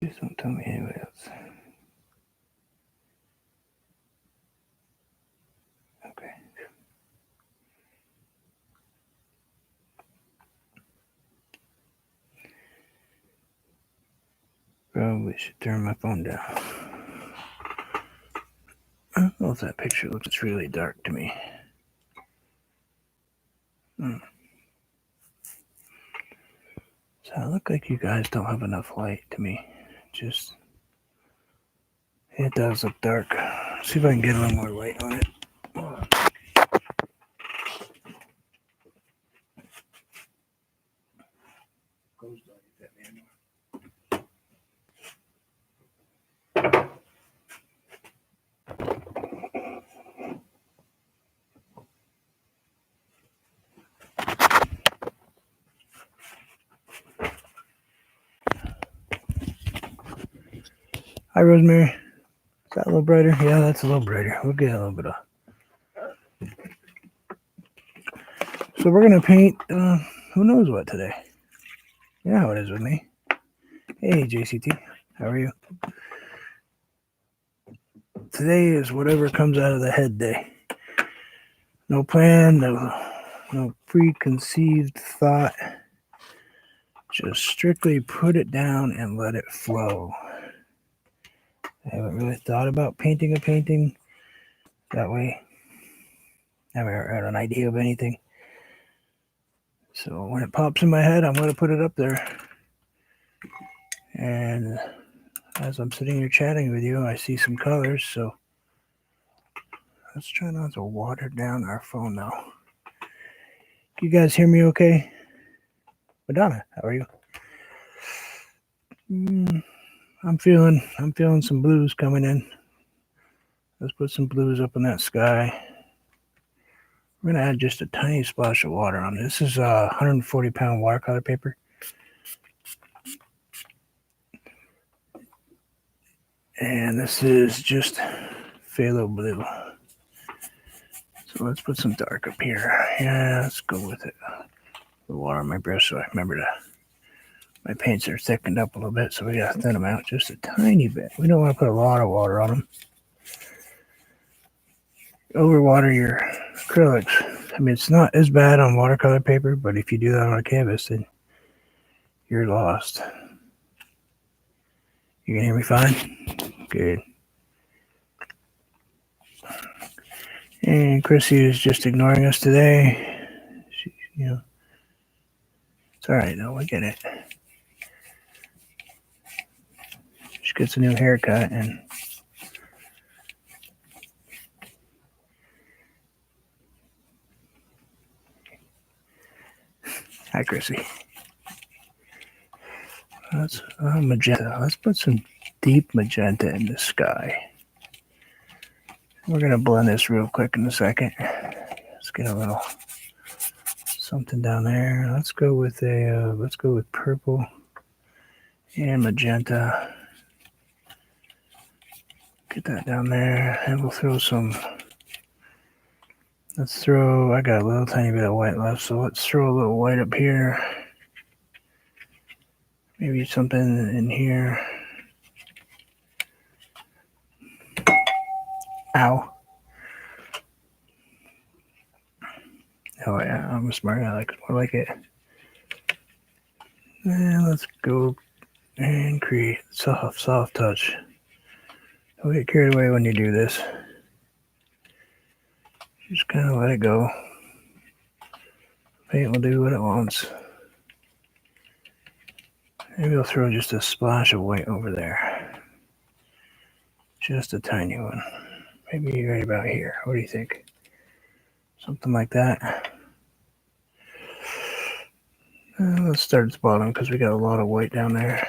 Please don't tell me anybody else. Okay. Probably should turn my phone down. I don't know if that picture looks really dark to me. So I look like you guys don't have enough light to me. Just, it does look dark. See if I can get a little more light on it. Hi, Rosemary. Is that a little brighter? Yeah, that's a little brighter. We'll get a little bit of. So we're going to paint, who knows what today. You know how it is with me. Hey, JCT. How are you? Today is whatever comes out of the head day. No plan, no preconceived thought. Just strictly put it down and let it flow. I haven't really thought about painting a painting that way. I haven't had an idea of anything. So when it pops in my head, I'm going to put it up there. And as I'm sitting here chatting with you, I see some colors. So let's try not to water down our phone now. Can you guys hear me okay? Madonna, how are you? I'm feeling some blues coming in. Let's put some blues up in that sky. We're going to add just a tiny splash of water on it. This is 140-pound watercolor paper. And this is just phthalo blue. So let's put some dark up here. Yeah, let's go with it. The water on my brush, so I remember to. My paints are thickened up a little bit, so we got to thin them out just a tiny bit. We don't want to put a lot of water on them. Overwater your acrylics. I mean, it's not as bad on watercolor paper, but if you do that on a canvas, then you're lost. You can hear me fine? Good. And Chrissy is just ignoring us today. She, it's all right, though. We get it. She gets a new haircut, and hi, Chrissy. Let's magenta. Let's put some deep magenta in the sky. We're gonna blend this real quick in a second. Let's get a little something down there. Let's go with purple and magenta. Get that down there, and we'll throw some. I got a little tiny bit of white left, so let's throw a little white up here. Maybe something in here. Ow. Oh yeah, I'm a smart aleck. I like it. And let's go and create soft touch. Don't get carried away when you do this. Just kind of let it go. Paint will do what it wants. Maybe I'll throw just a splash of white over there. Just a tiny one. Maybe right about here. What do you think? Something like that. Let's start at the bottom because we got a lot of white down there.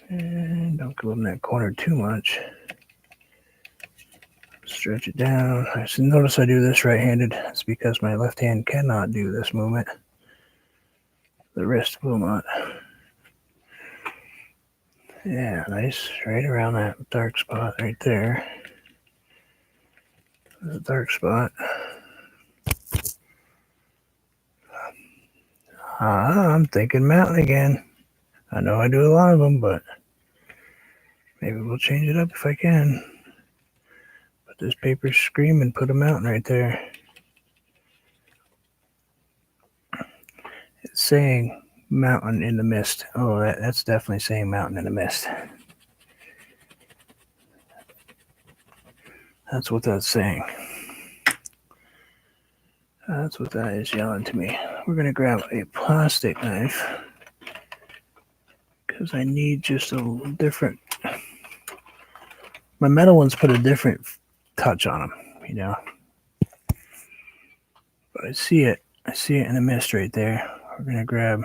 And don't go in that corner too much. Stretch it down. Notice I do this right-handed. It's because my left hand cannot do this movement. The wrist will not. Yeah, nice. Right around that dark spot right there. The dark spot. I'm thinking mountain again. I know I do a lot of them, but maybe we'll change it up if I can. But this paper's screaming, put a mountain right there. It's saying mountain in the mist. Oh, that's definitely saying mountain in the mist. That's what that's saying. That's what that is yelling to me. We're going to grab a plastic knife because I need just a little different. My metal ones put a different touch on them, you know. But I see it. I see it in the mist right there. We're going to grab.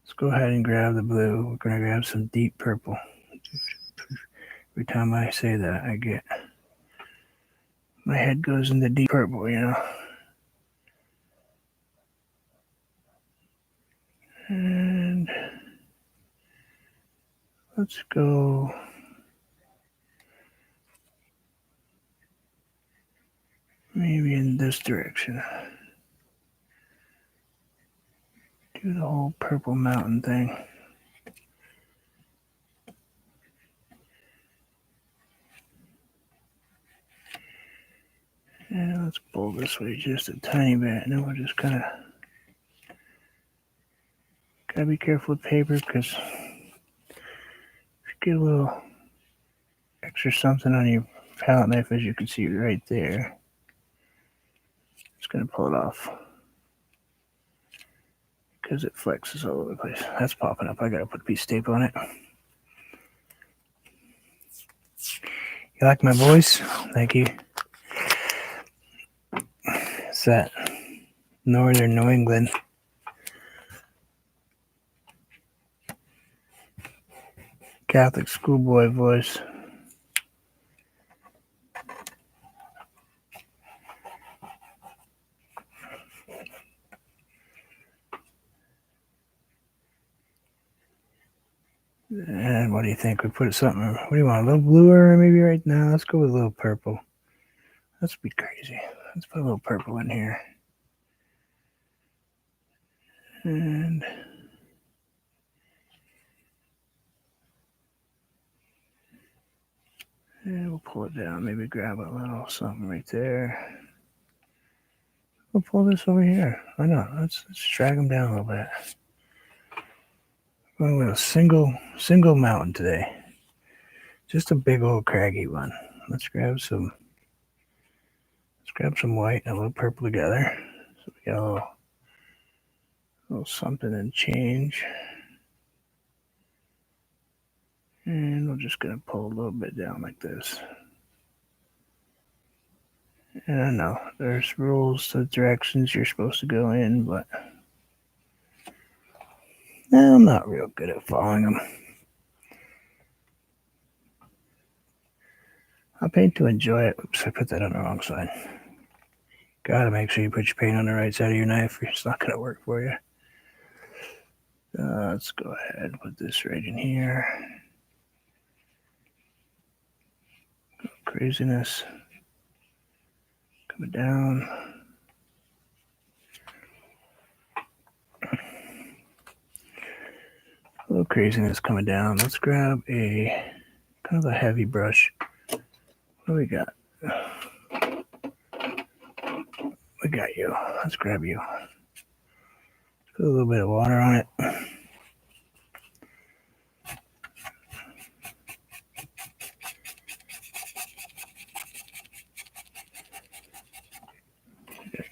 Let's go ahead and grab the blue. We're going to grab some deep purple. Every time I say that, I get. My head goes into deep purple, you know. And let's go. Maybe in this direction. Do the whole purple mountain thing. And let's pull this way just a tiny bit. And then we'll just kind of. Gotta be careful with paper because if you get a little extra something on your palette knife, as you can see right there, it's gonna pull it off because it flexes all over the place. That's popping up. I gotta put a piece of tape on it. You like my voice? Thank you. It's that northern New England. Catholic schoolboy voice. And what do you think? We put something. What do you want? A little bluer, maybe right now. Let's go with a little purple. Let's be crazy. Let's put a little purple in here. And we'll pull it down. Maybe grab a little something right there. We'll pull this over here. Why not? Let's drag them down a little bit. Going with a single mountain today. Just a big old craggy one. Let's grab some white and a little purple together. So we got a little something and change. And we're just gonna pull a little bit down like this. And I know there's rules to directions you're supposed to go in, but I'm not real good at following them. I paint to enjoy it. Oops, I put that on the wrong side. Gotta make sure you put your paint on the right side of your knife or it's not gonna work for you. Let's go ahead and put this right in here. Craziness. Coming down. A little craziness coming down. Let's grab a kind of a heavy brush. What do we got? We got you. Let's grab you. Put a little bit of water on it.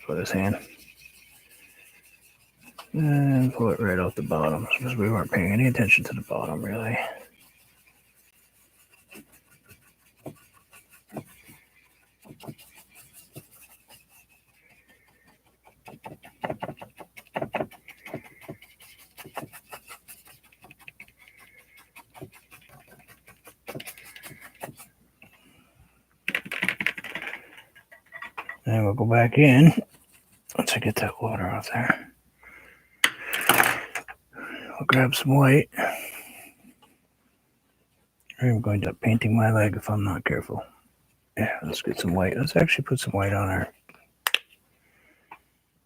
Put his hand. And pull it right off the bottom because we weren't paying any attention to the bottom really. And we'll go back in once I get that water off there. I'll grab some white. I'm going to end up painting my leg if I'm not careful. Yeah, let's get some white. Let's actually put some white on our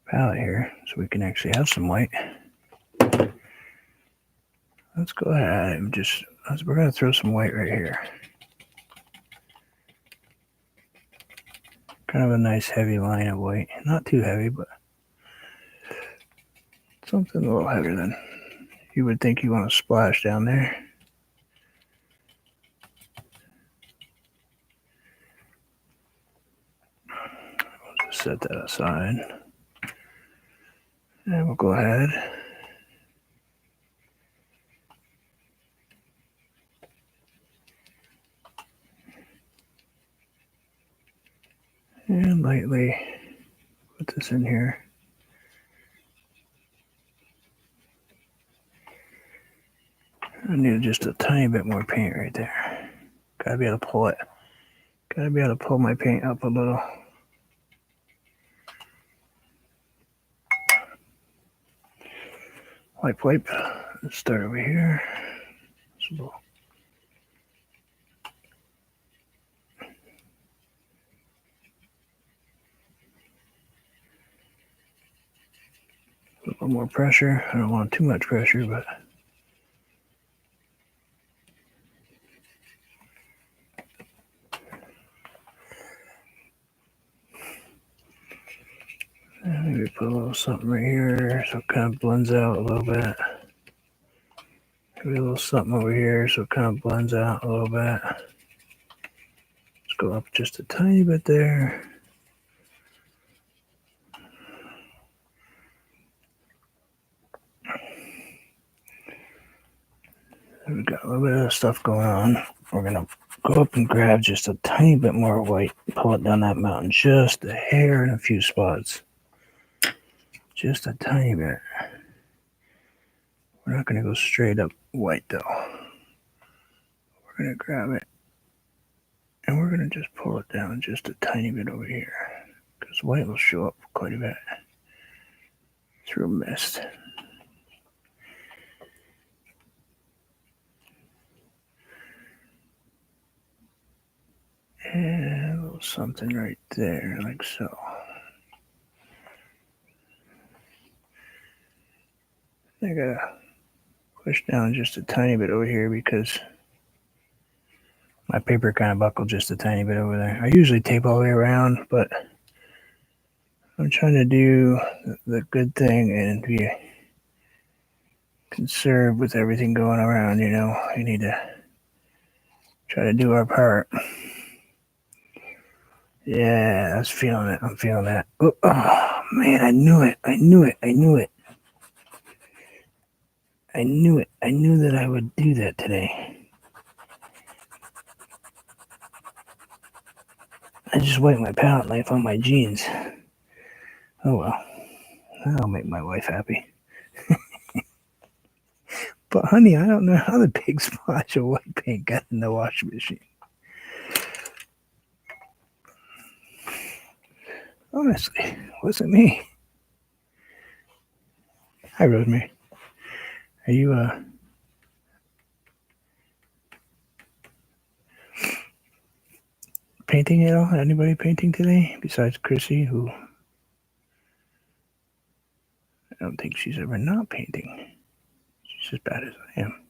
palette here so we can actually have some white. let's go ahead and we're going to throw some white right here. Kind of a nice heavy line of white. Not too heavy, but something a little heavier than you would think you want to splash down there. We'll just set that aside. And we'll go ahead. And lightly put this in here. I need just a tiny bit more paint right there. Gotta be able to pull it. Gotta be able to pull my paint up a little. Wipe. Let's start over here. A little more pressure. I don't want too much pressure, but maybe put a little something right here so it kind of blends out a little bit. Maybe a little something over here so it kind of blends out a little bit. Let's go up just a tiny bit there. We've got a little bit of stuff going on. We're going to go up and grab just a tiny bit more white, pull it down that mountain just a hair in a few spots. Just a tiny bit. We're not going to go straight up white though. We're going to grab it and we're going to just pull it down just a tiny bit over here because white will show up quite a bit through mist. And a little something right there, like so. I gotta push down just a tiny bit over here because my paper kind of buckled just a tiny bit over there. I usually tape all the way around, but I'm trying to do the good thing and be conserved with everything going around, you know. You need to try to do our part. Yeah, I was feeling it. I'm feeling that. Oh, man, I knew it. I knew that I would do that today. I just wiped my palette knife on my jeans. Oh well, that'll make my wife happy. But honey, I don't know how the big splash of white paint got in the washing machine. Honestly, it wasn't me. Hi, Rosemary. Are you painting at all? Anybody painting today besides Chrissy, who I don't think she's ever not painting. She's as bad as I am.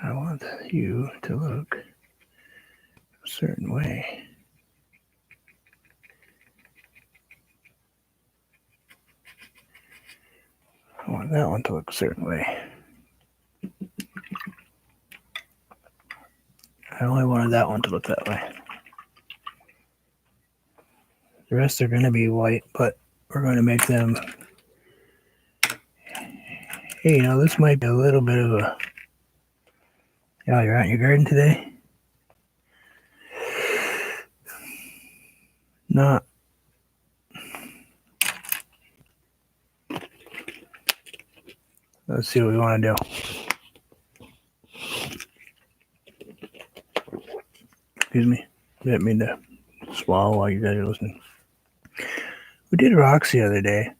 I want you to look a certain way. I want that one to look a certain way. I only wanted that one to look that way. The rest are going to be white, but we're going to make them... Hey, you know, this might be a little bit of a... Yeah, you're out in your garden today? Not... Let's see what we want to do. Excuse me. Didn't mean to swallow while you guys are listening. We did rocks the other day.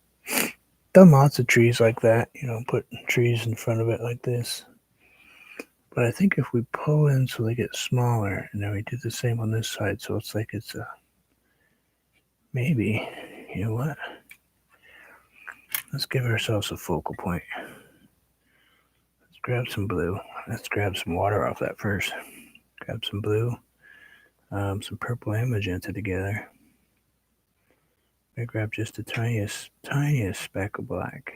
Done lots of trees like that, you know, put trees in front of it like this. But I think if we pull in so they get smaller, and then we do the same on this side, so it's like it's a maybe, you know what? Let's give ourselves a focal point. Let's grab some blue. Let's grab some water off that first. Grab some blue, some purple and magenta together. I grab just the tiniest speck of black.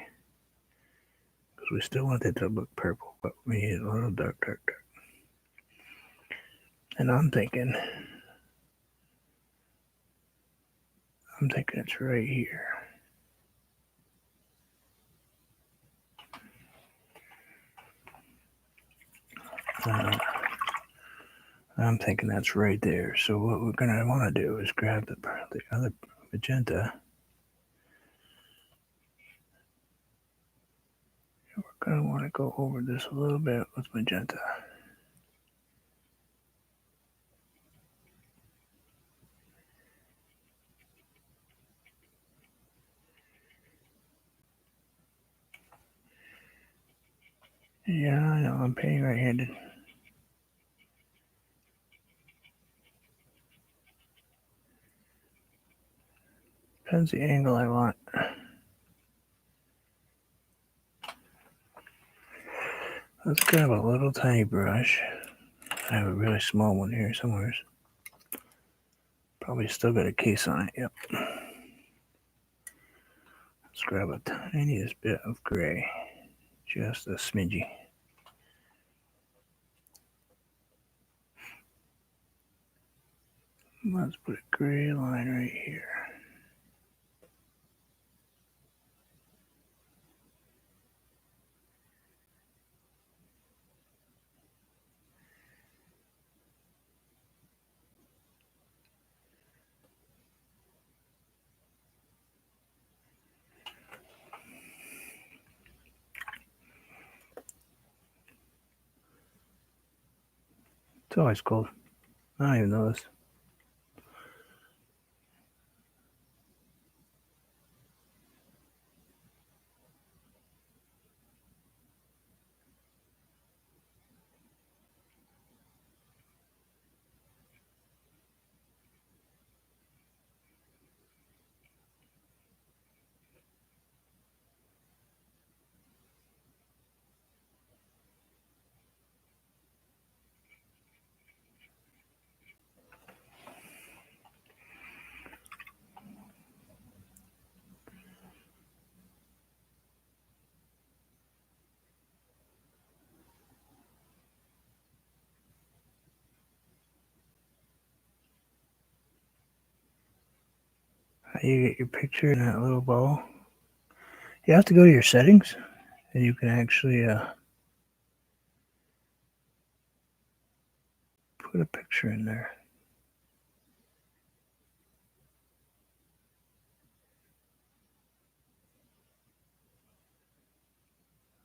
Because we still want it to look purple, but we need a little dark. And I'm thinking it's right here. I'm thinking that's right there. So what we're going to want to do is grab the other magenta. We're going to want to go over this a little bit with magenta. Yeah, I know, I'm painting right-handed. Depends the angle I want. Let's grab a little tiny brush. I have a really small one here somewhere. Probably still got a case on it, yep. Let's grab a tiniest bit of gray. Just a smidgy. Let's put a gray line right here. It's always cold. I don't even notice. How you get your picture in that little ball? You have to go to your settings, and you can actually put a picture in there.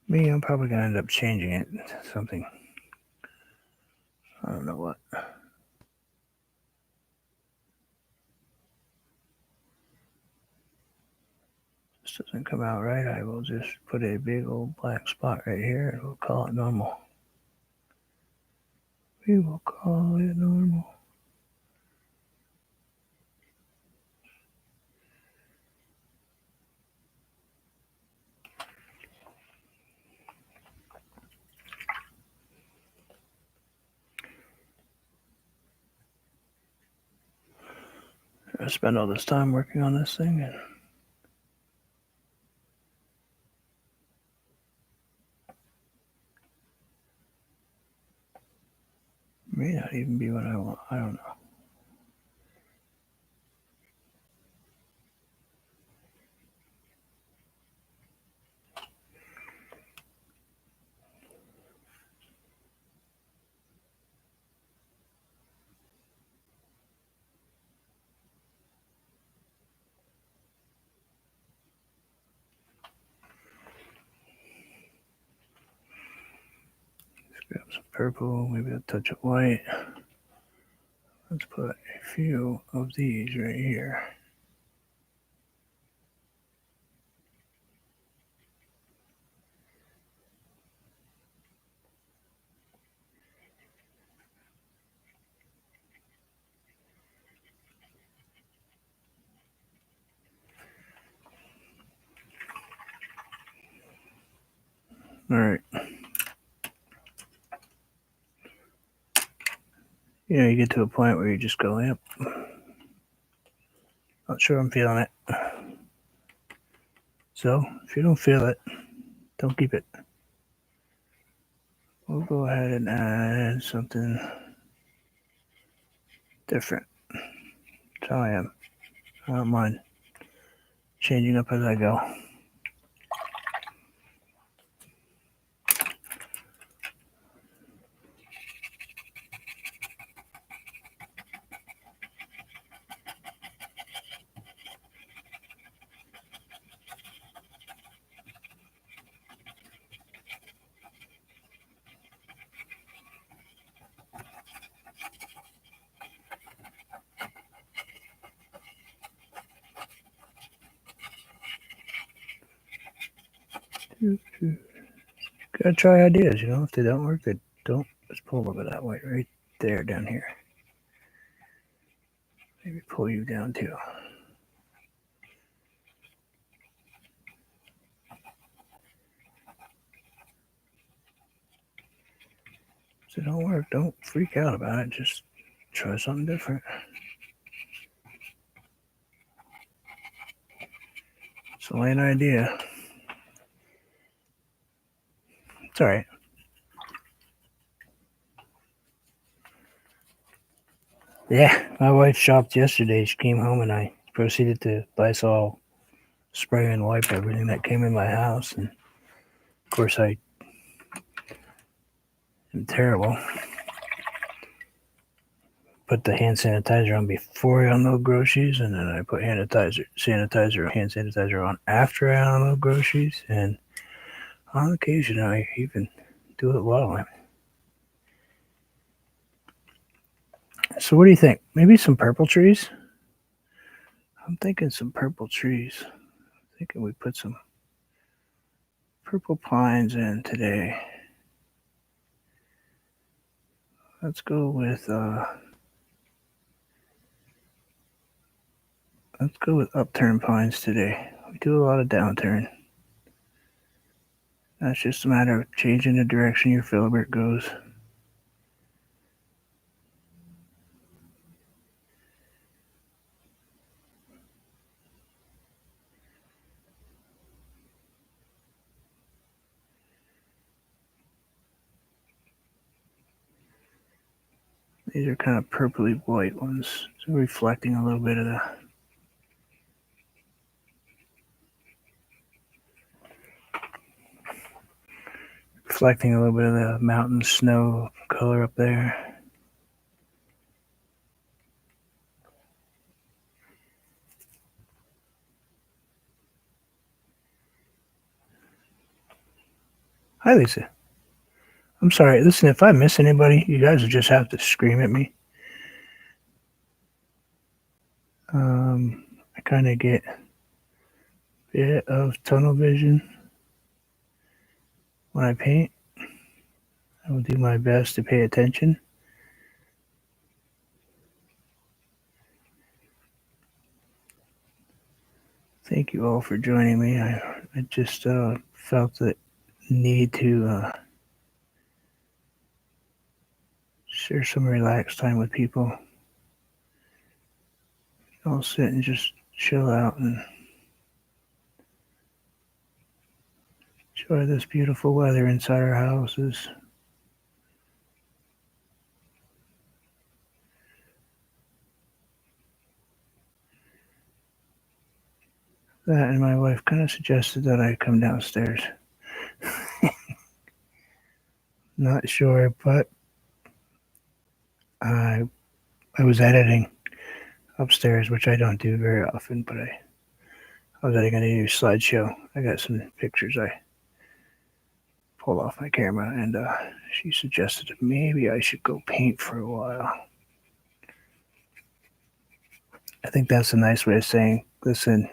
Me, I'm probably gonna end up changing it to something. I don't know what. This doesn't come out right. I will just put a big old black spot right here, and we'll call it normal. We will call it normal. I spend all this time working on this thing, and may not even be what I want. I don't know. Let's grab some purple, maybe a touch of white. Let's put a few of these right here. All right. You get to a point where you just go, yep. Not sure I'm feeling it. So, if you don't feel it, don't keep it. We'll go ahead and add something different. That's how I am. I don't mind changing up as I go. Gotta try ideas, If they don't work, they don't. Let's pull a little bit of that white right there down here. Maybe pull you down too. If it don't work, don't freak out about it. Just try something different. It's only an idea. It's all right. Yeah, my wife shopped yesterday. She came home and I proceeded to Lysol spray and wipe everything that came in my house. And of course, I am terrible. Put the hand sanitizer on before I unload groceries, and then I put hand sanitizer on after I unload groceries. And on occasion, I even do it while I'm. So, what do you think? Maybe some purple trees? I'm thinking some purple trees. I'm thinking we put some purple pines in today. Let's go with upturn pines today. We do a lot of downturn. That's just a matter of changing the direction your filbert goes. These are kind of purpley white ones, so reflecting a little bit of the mountain snow color up there. Hi, Lisa. I'm sorry. Listen, if I miss anybody, you guys will just have to scream at me. I kind of get a bit of tunnel vision when I paint. I will do my best to pay attention. Thank you all for joining me. I just felt the need to share some relaxed time with people. I'll sit and just chill out and enjoy this beautiful weather inside our houses. That and my wife kind of suggested that I come downstairs. Not sure, but I was editing upstairs, which I don't do very often, but I was editing a new slideshow. I got some pictures I pulled off my camera, and she suggested maybe I should go paint for a while. I think that's a nice way of saying, listen,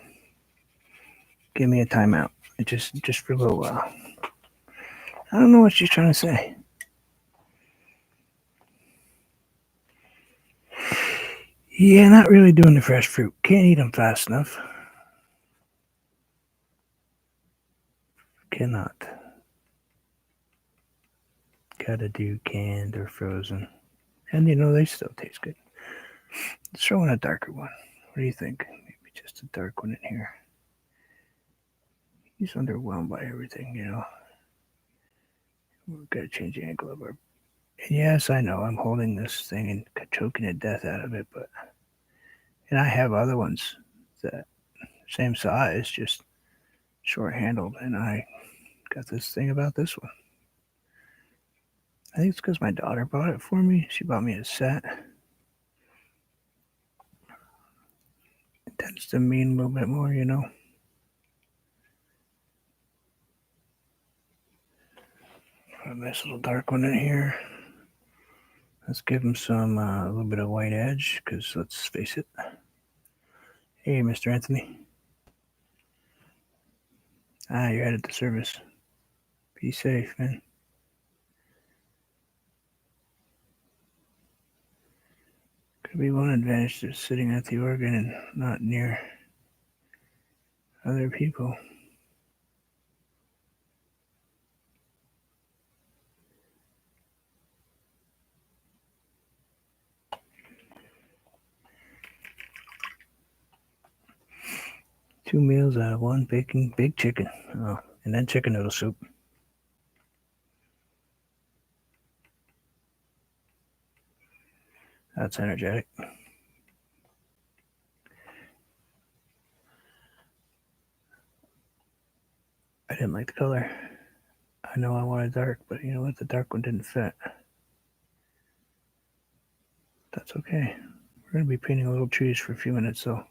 give me a timeout. Just for a little while. I don't know what she's trying to say. Yeah, not really doing the fresh fruit. Can't eat them fast enough. Cannot. Gotta do canned or frozen. And they still taste good. Let's throw in a darker one. What do you think? Maybe just a dark one in here. He's underwhelmed by everything. We've got to change the angle of our. And yes, I know I'm holding this thing and choking the death out of it, and I have other ones that same size, just short handled, and I got this thing about this one. I think it's because my daughter bought it for me. She bought me a set. It tends to mean a little bit more. Put a nice little dark one in here. Let's give him some a little bit of white edge, because let's face it. Hey, Mr. Anthony. You're headed to service. Be safe, man. Could be one advantage to sitting at the organ and not near other people. Two meals out of one, baking big chicken. Oh, and then chicken noodle soup. That's energetic. I didn't like the color. I know I wanted dark, but you know what? The dark one didn't fit. That's okay. We're going to be painting little trees for a few minutes, though.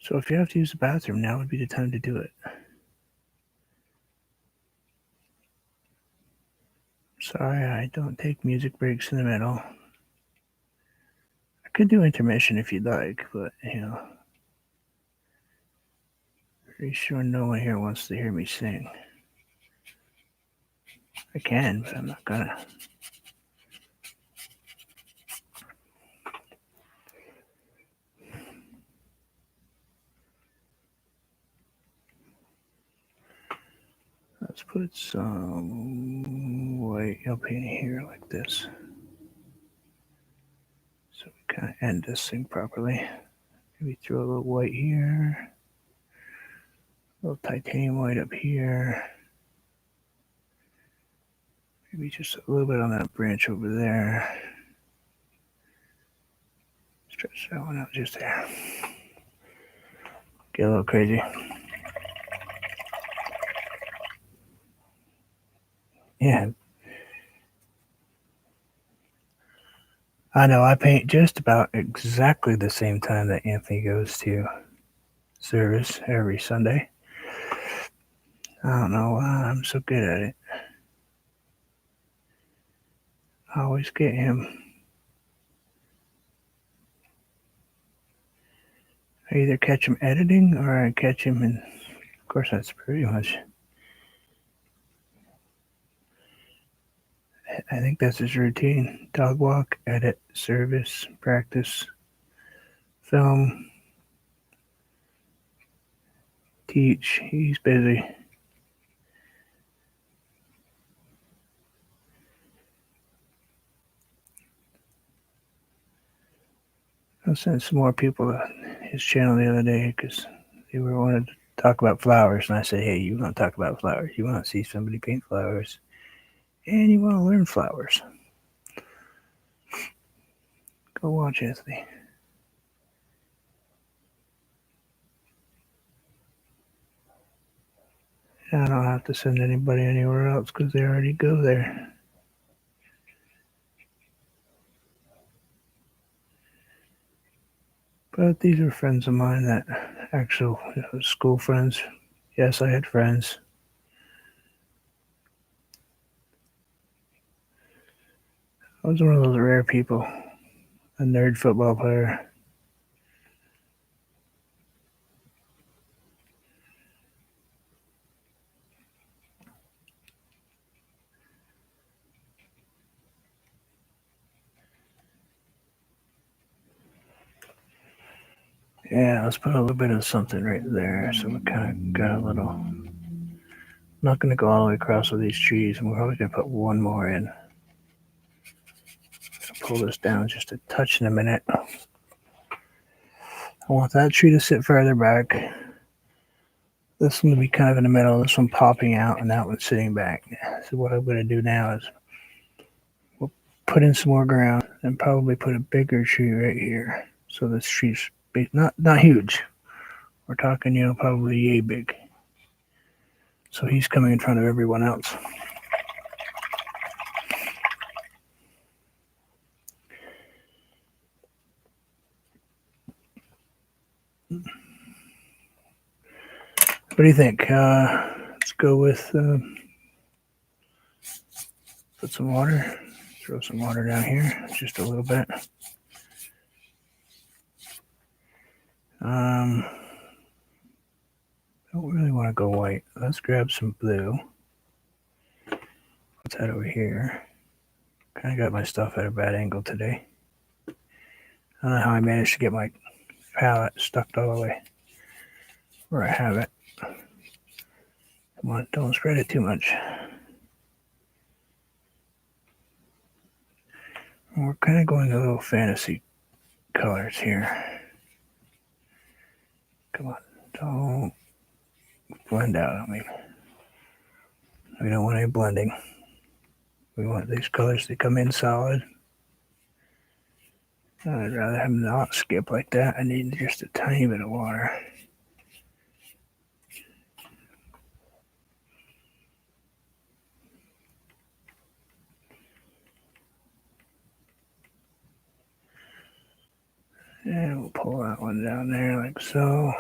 So if you have to use the bathroom, now would be the time to do it. Sorry, I don't take music breaks in the middle. I could do intermission if you'd like, but, pretty sure no one here wants to hear me sing. I can, but I'm not gonna. Let's put some white up in here like this. So we kind of end this thing properly. Maybe throw a little white here. A little titanium white up here. Maybe just a little bit on that branch over there. Stretch that one out just there. Get a little crazy. Yeah. I know, I paint just about exactly the same time that Anthony goes to service every Sunday. I don't know why I'm so good at it. I always get him. I either catch him editing or I catch him in. Of course, that's pretty much. I think that's his routine. Dog walk, edit, service, practice, film, teach. He's busy. I sent some more people to his channel the other day because they wanted to talk about flowers, and I said, "Hey, you want to talk about flowers? You want to see somebody paint flowers, and you want to learn flowers? Go watch Anthony." I don't have to send anybody anywhere else because they already go there. But these are friends of mine that actual school friends. Yes, I had friends. I was one of those rare people, a nerd football player. Yeah, let's put a little bit of something right there so we kind of got a little not going to go all the way across with these trees, and we're probably going to put one more in. Pull this down just a touch in a minute. I want that tree to sit further back. This one to be kind of in the middle, this one popping out, and that one sitting back. So what I'm going to do now is we'll put in some more ground and probably put a bigger tree right here. So this tree's not huge. We're talking, probably yay big. So he's coming in front of everyone else. What do you think? Let's go with put some water. Throw some water down here, just a little bit. Don't really want to go white. Let's grab some blue. What's that over here? Kind of got my stuff at a bad angle today. I don't know how I managed to get my palette stuck all the way where I have it. Come on, don't spread it too much. We're kind of going a little fantasy colors here. Come on, don't blend out on me. We don't want any blending. We want these colors to come in solid. I'd rather have them not skip like that. I need just a tiny bit of water. And we'll pull that one down there like so.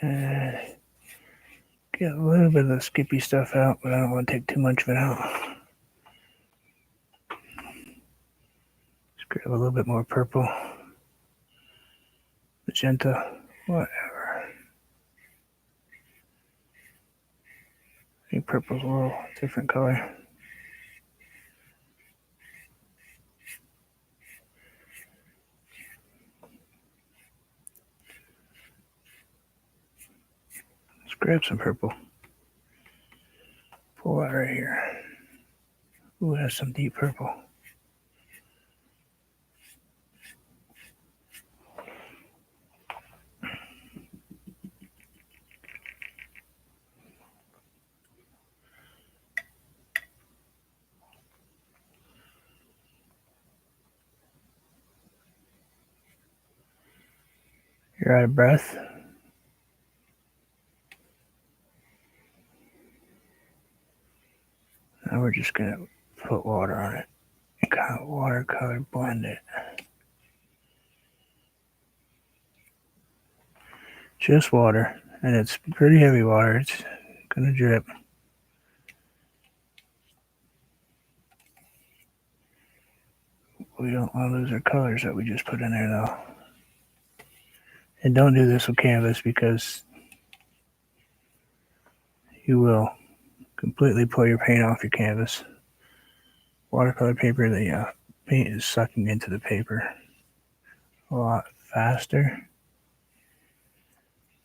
And get a little bit of the skippy stuff out, but I don't want to take too much of it out. Just grab a little bit more purple, magenta, whatever. I think purple's a little different color. Let's grab some purple. Pull that right here. Ooh, that's some deep purple. You're out of breath? Now we're just going to put water on it. And kind of watercolor blend it. Just water. And it's pretty heavy water. It's going to drip. We don't want to lose our colors that we just put in there though. And don't do this with canvas because you will completely pull your paint off your canvas. Watercolor paper, the paint is sucking into the paper a lot faster.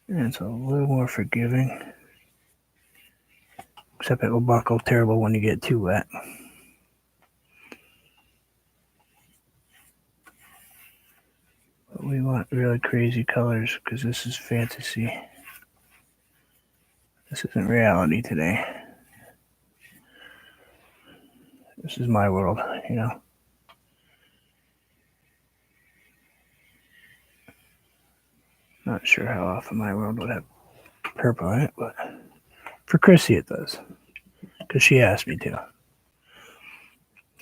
And it's a little more forgiving. Except it will buckle terrible when you get too wet. But we want really crazy colors because this is fantasy. This isn't reality today. This is my world, you know. Not sure how often my world would have purple in it, but for Chrissy it does. Because she asked me to.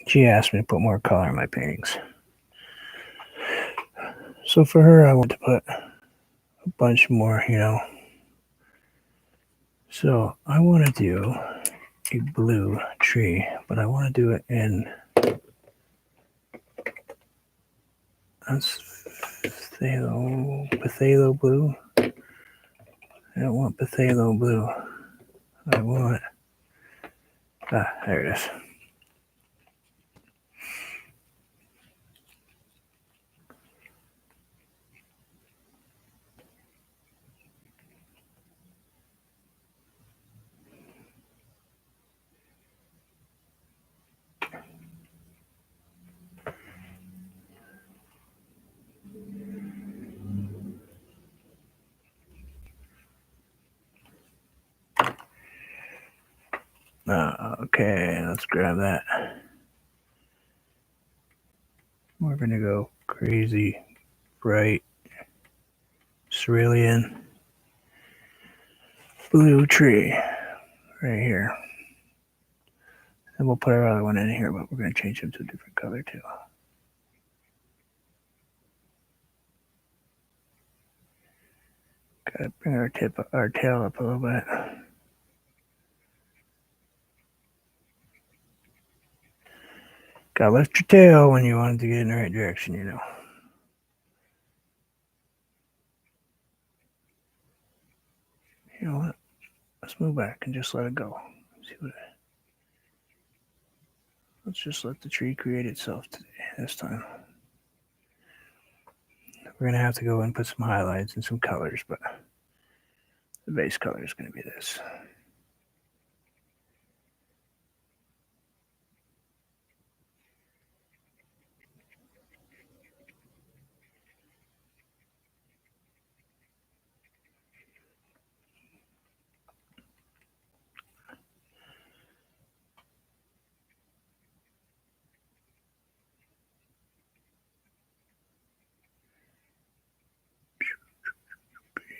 She asked me to put more color in my paintings. So for her, I want to put a bunch more, you know. So I want to do a blue tree, but I want to do it in phthalo blue. I don't want phthalo blue. I want, there it is. Okay, let's grab that. We're going to go crazy, bright, cerulean, blue tree right here. And we'll put our other one in here, but we're going to change them to a different color too. Got to bring our tail up a little bit. Got to lift your tail when you want it to get in the right direction, you know. You know what? Let's move back and just let it go. See what let's just let the tree create itself today, this time. We're going to have to go and put some highlights and some colors, but the base color is going to be this.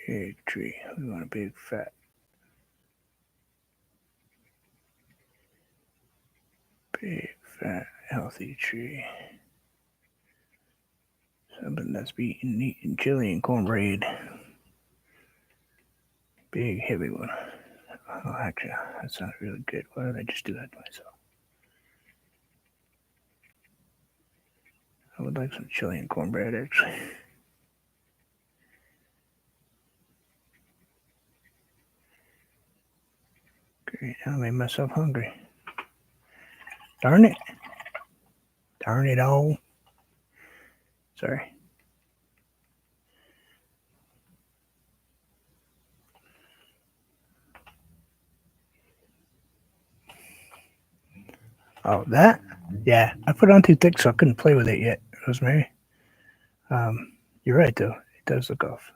Big tree. We want a big, fat, healthy tree. Something that's eating chili and cornbread. Big, heavy one. Oh, actually, that sounds really good. Why did I just do that to myself? I would like some chili and cornbread, actually. Great, I made myself hungry. Darn it. Darn it all. Sorry. Oh, that? Yeah, I put it on too thick, so I couldn't play with it yet, Rosemary. You're right, though. It does look off.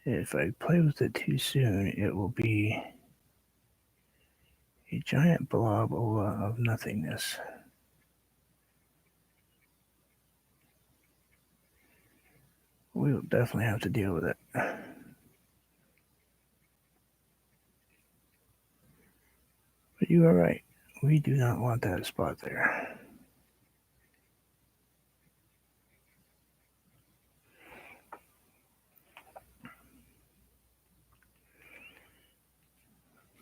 If I play with it too soon, it will be a giant blob of nothingness. We will definitely have to deal with it. But you are right. We do not want that spot there.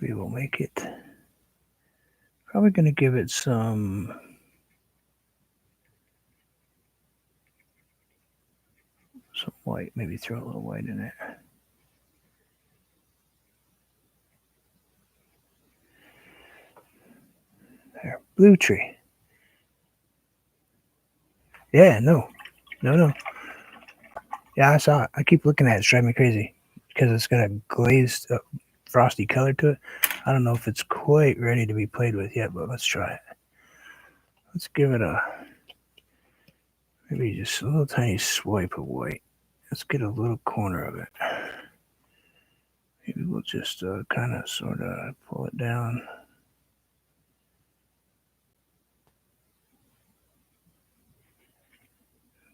We will make it. Probably going to give it some white. Maybe throw a little white in it. There. Blue tree. Yeah, no. No. Yeah, I saw it. I keep looking at it. It's driving me crazy because it's got a glazed, frosty color to it. I don't know if it's quite ready to be played with yet, but let's try it. Let's give it a maybe just a little tiny swipe of white. Let's get a little corner of it. Maybe we'll just kind of sort of pull it down.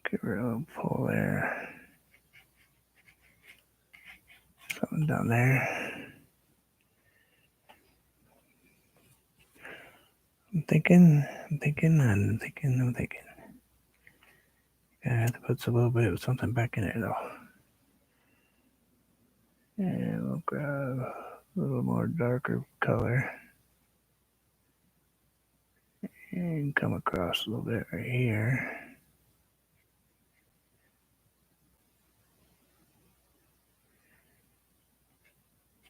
Get rid of a little pull there. Something down there. I'm thinking. I have to put a little bit of something back in there though. And we'll grab a little more darker color. And come across a little bit right here.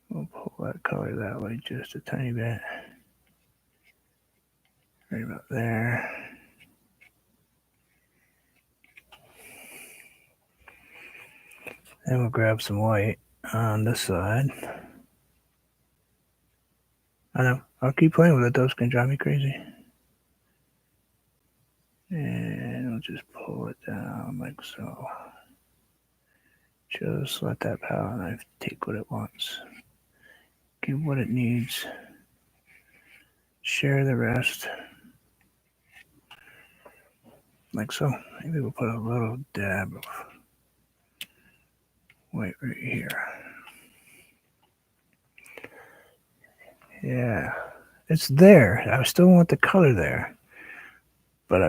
We'll pull that color that way just a tiny bit. Right about there. Then we'll grab some white on this side. I know. I'll keep playing with it though. It's going to drive me crazy. And I'll just pull it down like so. Just let that palette knife take what it wants. Give what it needs. share the rest. Like so. Maybe we'll put a little dab of white right here. Yeah. It's there. I still want the color there. But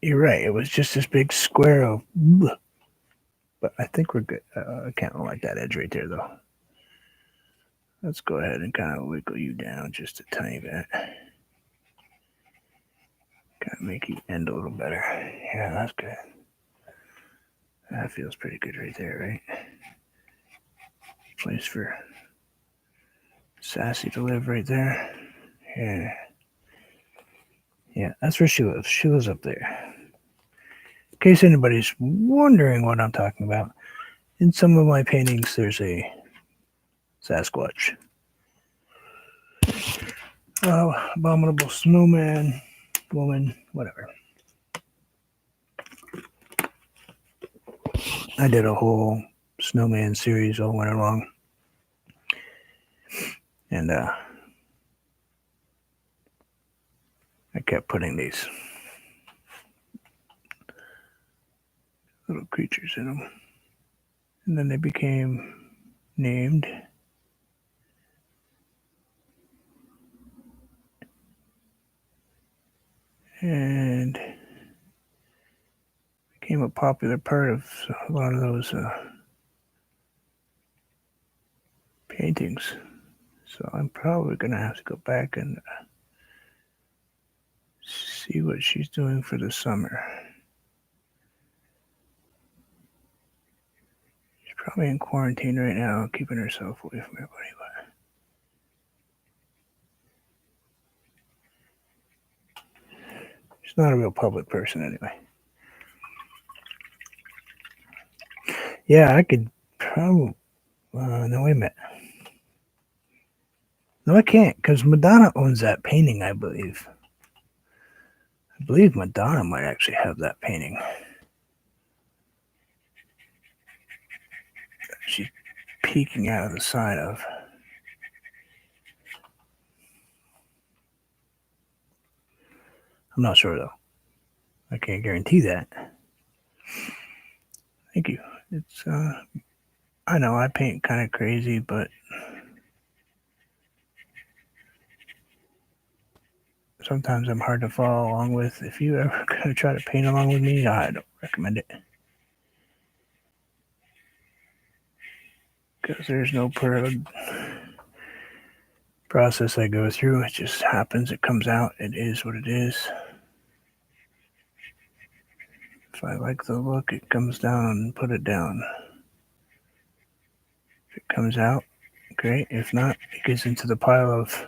you're right. It was just this big square of, but I think we're good. I can't like that edge right there though. Let's go ahead and kind of wiggle you down just a tiny bit. Kind of make you end a little better. Yeah, that's good. That feels pretty good right there, right? Place for Sassy to live right there. Yeah. Yeah, that's where she lives. She lives up there. In case anybody's wondering what I'm talking about, in some of my paintings there's a Sasquatch. Abominable snowman, woman, whatever. I did a whole snowman series all winter long. And I kept putting these little creatures in them. And then they became named. And became a popular part of a lot of those paintings. So I'm probably going to have to go back and see what she's doing for the summer. She's probably in quarantine right now, keeping herself away from everybody. But she's not a real public person anyway. Yeah, I could probably. No, wait a minute. No, I can't, because Madonna owns that painting, I believe. I believe Madonna might actually have that painting. She's peeking out of the side of. I'm not sure, though. I can't guarantee that. Thank you. It's, I know I paint kind of crazy, but sometimes I'm hard to follow along with. If you ever gonna try to paint along with me, I don't recommend it. Because there's no process I go through. It just happens. It comes out. It is what it is. If I like the look, it comes down. Put it down. If it comes out, great. If not, it gets into the pile of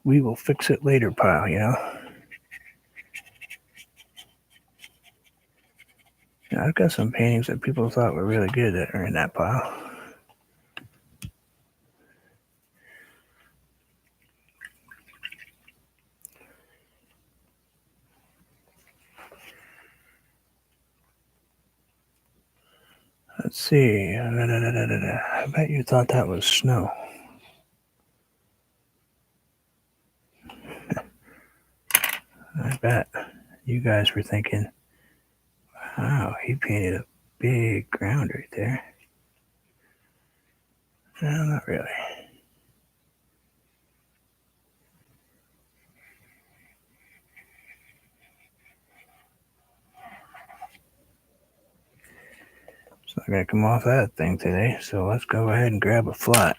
we will fix it later pile, you know? Yeah, I've got some paintings that people thought were really good that are in that pile. Let's see. I bet you thought that was snow. I bet you guys were thinking, wow, he painted a big ground right there. No, not really. It's not going to come off that thing today, so let's go ahead and grab a flat.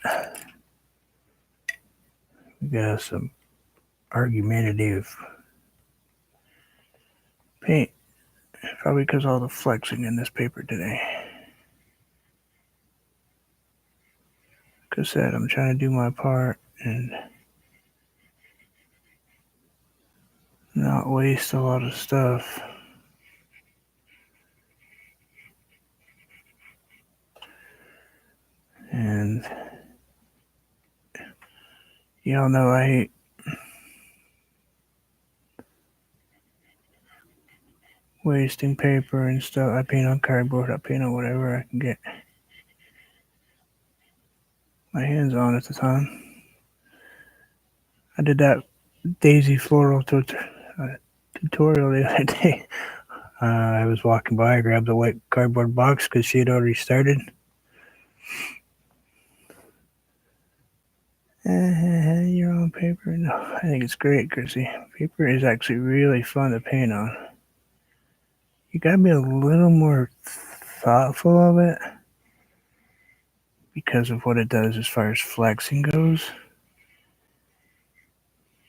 We got some argumentative paint, probably because all the flexing in this paper today. Like I said, I'm trying to do my part and not waste a lot of stuff. And y'all know I hate wasting paper and stuff. I paint on cardboard, I paint on whatever I can get my hands on at the time. I did that daisy floral tutorial the other day. I was walking by, I grabbed the white cardboard box because she had already started. Your own paper? No, I think it's great, Chrissy. Paper is actually really fun to paint on. You gotta be a little more thoughtful of it because of what it does as far as flexing goes.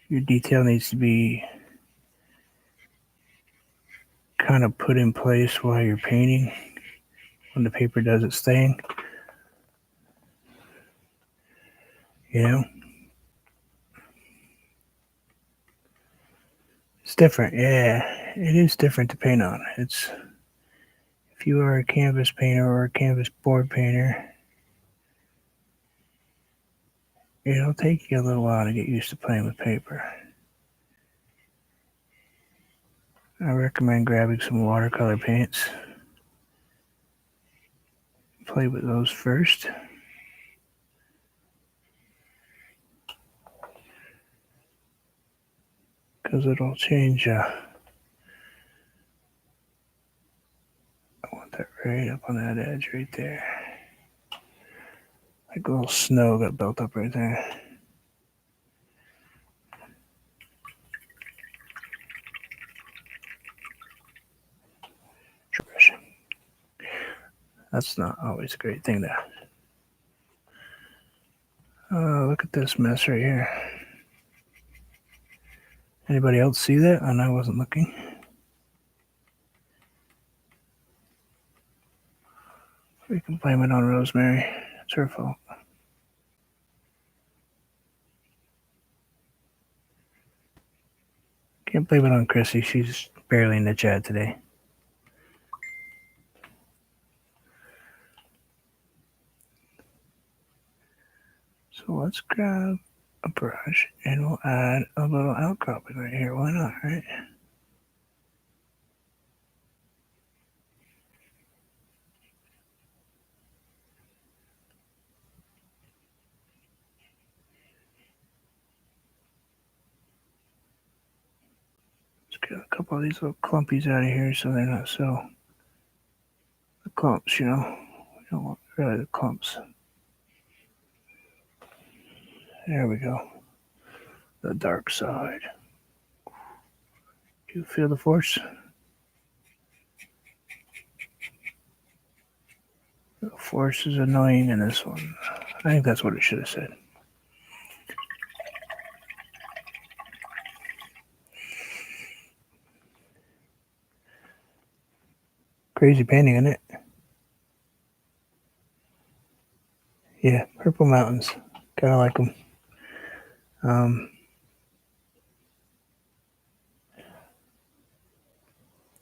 Your detail needs to be kind of put in place while you're painting when the paper does its thing. You know? It's different, yeah. It is different to paint on. It's if you are a canvas painter or a canvas board painter, it'll take you a little while to get used to playing with paper. I recommend grabbing some watercolor paints. Play with those first. Because it'll change. I want that right up on that edge right there. Like a little snow got built up right there. That's not always a great thing to. Look at this mess right here. Anybody else see that? And I wasn't looking. We can blame it on Rosemary. It's her fault. Can't blame it on Chrissy. She's barely in the chat today. So let's grab a brush and we'll add a little outcropping right here. Why not, right? Let's get a couple of these little clumpies out of here so they're not so the clumps, you know. We don't want really the clumps. There we go. The dark side. Do you feel the force? The force is annoying in this one. I think that's what it should have said. Crazy painting, isn't it? Yeah, purple mountains. Kind of like them.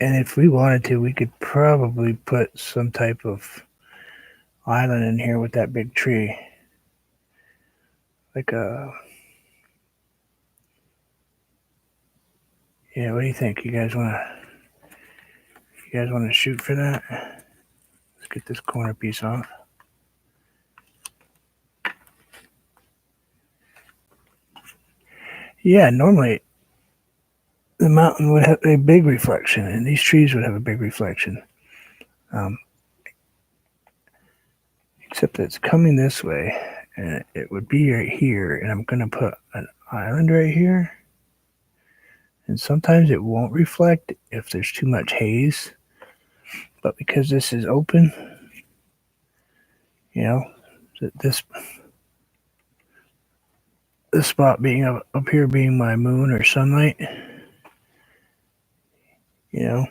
And if we wanted to, we could probably put some type of island in here with that big tree. Like a... Yeah, what do you think? You guys want to shoot for that? Let's get this corner piece off. Yeah, normally the mountain would have a big reflection, and these trees would have a big reflection. Except that it's coming this way, and it would be right here, and I'm going to put an island right here. And sometimes it won't reflect if there's too much haze, but because this is open, you know, this spot being up here being my moon or sunlight, you know,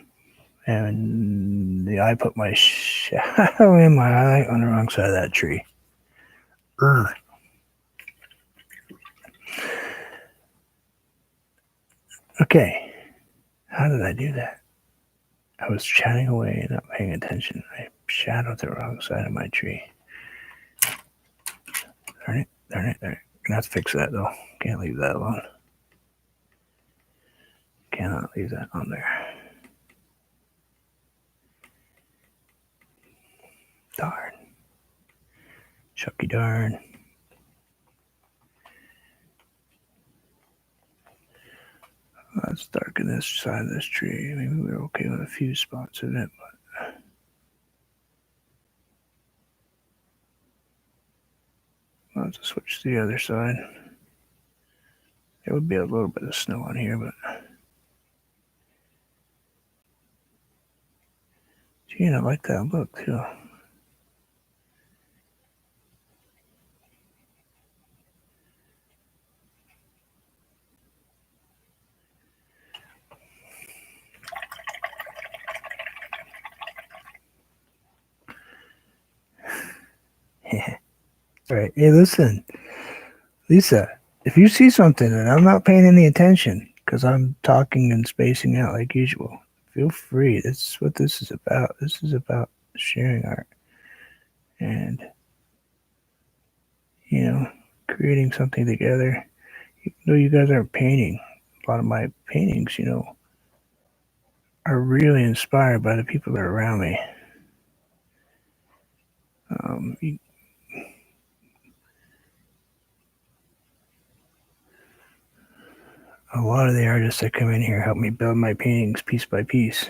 and I put my shadow and my highlight on the wrong side of that tree. Ugh. Okay, how did I do that? I was chatting away and not paying attention. I shadowed the wrong side of my tree. Darn it. Gonna have to fix that though. Can't leave that alone. Cannot leave that on there. Darn. Chucky darn. Let's darken this side of this tree. Maybe we're okay with a few spots in it, but I'll just switch to the other side. There would be a little bit of snow on here, but gee, I like that look too. All right. Hey, listen, Lisa, if you see something and I'm not paying any attention because I'm talking and spacing out like usual, feel free. That's what this is about. This is about sharing art and, you know, creating something together. Even though you guys aren't painting, a lot of my paintings, are really inspired by the people that are around me. Um, a lot of the artists that come in here help me build my paintings piece by piece,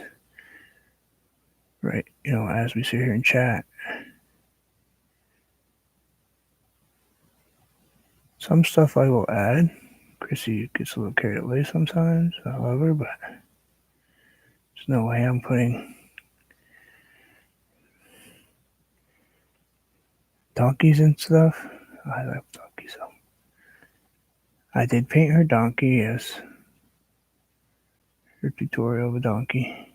right? As we sit here and chat. Some stuff I will add. Chrissy gets a little carried away sometimes, however, but there's no way I'm putting donkeys and stuff. I like donkeys, so I did paint her donkey, yes. Her tutorial of a donkey.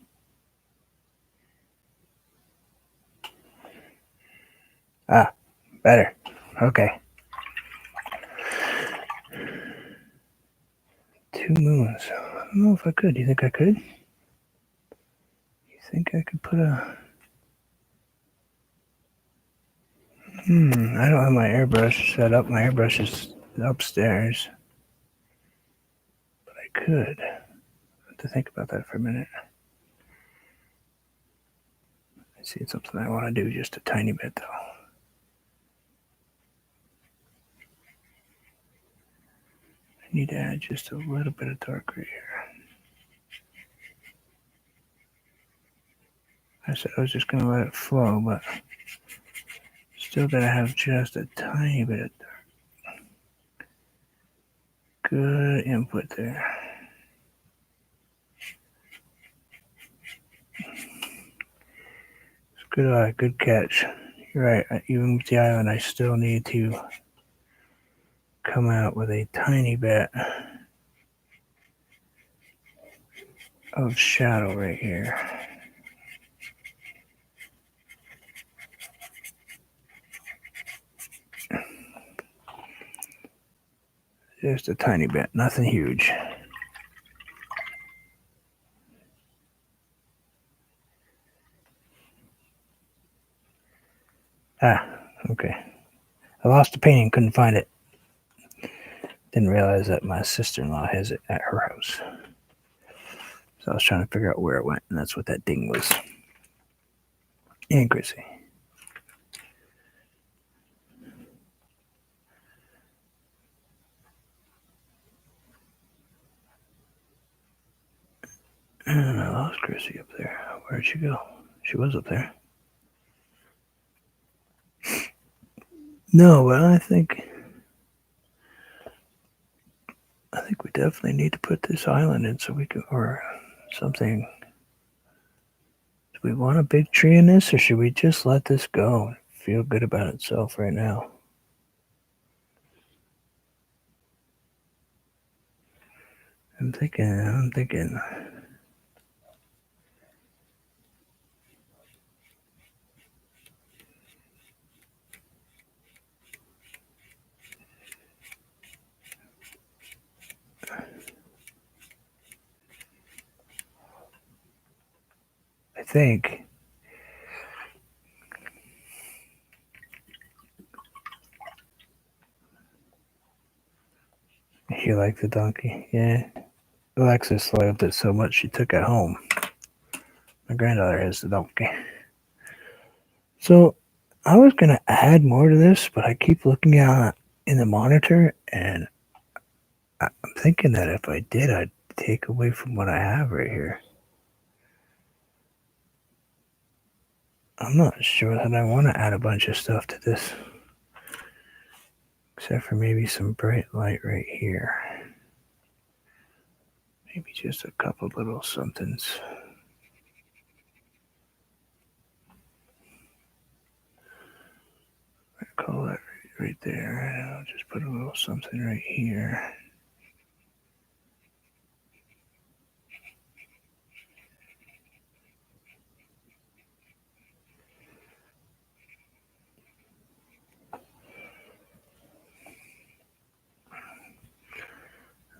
Ah, better. Okay. Two moons. I don't know if I could. Do you think I could? You think I could put a... I don't have my airbrush set up. My airbrush is upstairs. But I could. I have to think about that for a minute. I see, it's something I want to do just a tiny bit, though. I need to add just a little bit of dark right here. I said I was just going to let it flow, but still got to have just a tiny bit of dark. Good input there. It's good eye, good catch. You're right. Even with the island, I still need to come out with a tiny bit of shadow right here. Just a tiny bit, nothing huge. Ah, okay. I lost the painting, couldn't find it. Didn't realize that my sister-in-law has it at her house. So I was trying to figure out where it went, and that's what that ding was. And Chrissy. And I lost Chrissy up there. Where'd she go? She was up there. No, but I think we definitely need to put this island in so we can, or something. Do we want a big tree in this, or should we just let this go and feel good about itself right now? I'm thinking. I think you like the donkey. Yeah. Alexis loved it so much she took it home. My granddaughter has the donkey. So I was gonna add more to this, but I keep looking at in the monitor, and I'm thinking that if I did, I'd take away from what I have right here. I'm not sure that I want to add a bunch of stuff to this. Except for maybe some bright light right here. Maybe just a couple little somethings. I call that right there. And I'll just put a little something right here.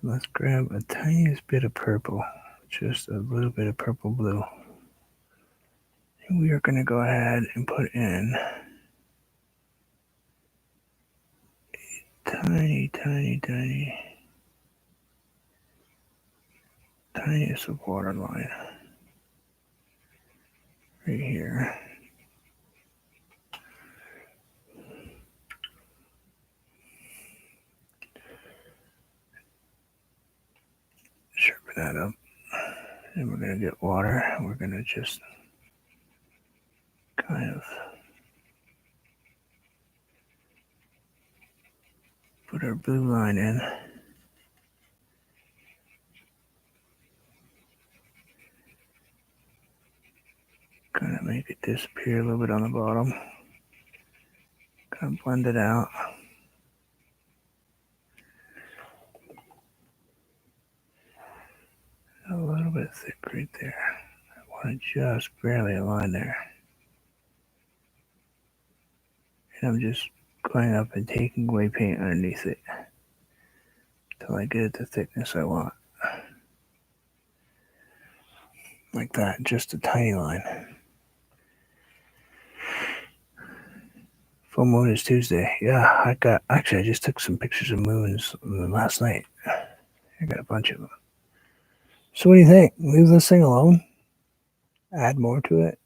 Let's grab a tiniest bit of purple, just a little bit of purple blue. And we are going to go ahead and put in a tiniest of water line right here. Sharpen that up. And we're going to get water. We're going to just kind of put our blue line in. Kind of make it disappear a little bit on the bottom. Kind of blend it out. A little bit thick right there. I want to just barely align there. And I'm just going up and taking away paint underneath it till I get it the thickness I want. Like that, just a tiny line. Full moon is Tuesday. Yeah, I just took some pictures of moons last night. I got a bunch of them. So what do you think? Leave this thing alone? Add more to it?